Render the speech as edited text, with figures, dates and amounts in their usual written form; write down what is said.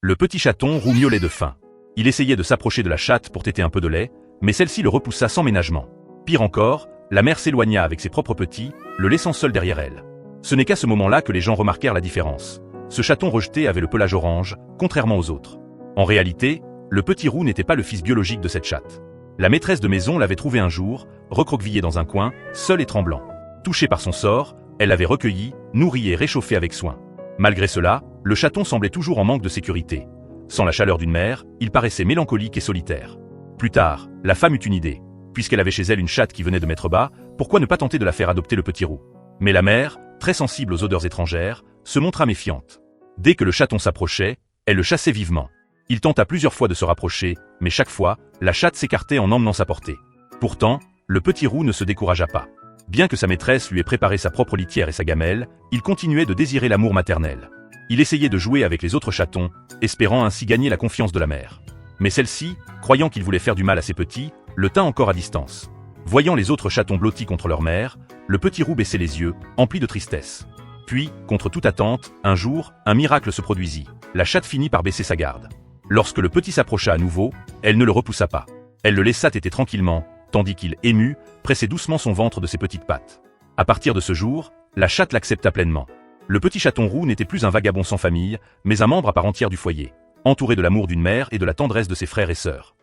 Le petit chaton roux miaulait de faim. Il essayait de s'approcher de la chatte pour téter un peu de lait, mais celle-ci le repoussa sans ménagement. Pire encore, la mère s'éloigna avec ses propres petits, le laissant seul derrière elle. Ce n'est qu'à ce moment-là que les gens remarquèrent la différence. Ce chaton rejeté avait le pelage orange, contrairement aux autres. En réalité, le petit roux n'était pas le fils biologique de cette chatte. La maîtresse de maison l'avait trouvé un jour, recroquevillé dans un coin, seul et tremblant. Touché par son sort, elle l'avait recueilli, nourri et réchauffé avec soin. Malgré cela, le chaton semblait toujours en manque de sécurité. Sans la chaleur d'une mère, il paraissait mélancolique et solitaire. Plus tard, la femme eut une idée. Puisqu'elle avait chez elle une chatte qui venait de mettre bas, pourquoi ne pas tenter de la faire adopter le petit roux? Mais la mère, très sensible aux odeurs étrangères, se montra méfiante. Dès que le chaton s'approchait, elle le chassait vivement. Il tenta plusieurs fois de se rapprocher, mais chaque fois, la chatte s'écartait en emmenant sa portée. Pourtant, le petit roux ne se découragea pas. Bien que sa maîtresse lui ait préparé sa propre litière et sa gamelle, il continuait de désirer l'amour maternel. Il essayait de jouer avec les autres chatons, espérant ainsi gagner la confiance de la mère. Mais celle-ci, croyant qu'il voulait faire du mal à ses petits, le tint encore à distance. Voyant les autres chatons blottis contre leur mère, le petit roux baissait les yeux, empli de tristesse. Puis, contre toute attente, un jour, un miracle se produisit. La chatte finit par baisser sa garde. Lorsque le petit s'approcha à nouveau, elle ne le repoussa pas. Elle le laissa téter tranquillement, tandis qu'il, ému, pressait doucement son ventre de ses petites pattes. À partir de ce jour, la chatte l'accepta pleinement. Le petit chaton roux n'était plus un vagabond sans famille, mais un membre à part entière du foyer, entouré de l'amour d'une mère et de la tendresse de ses frères et sœurs.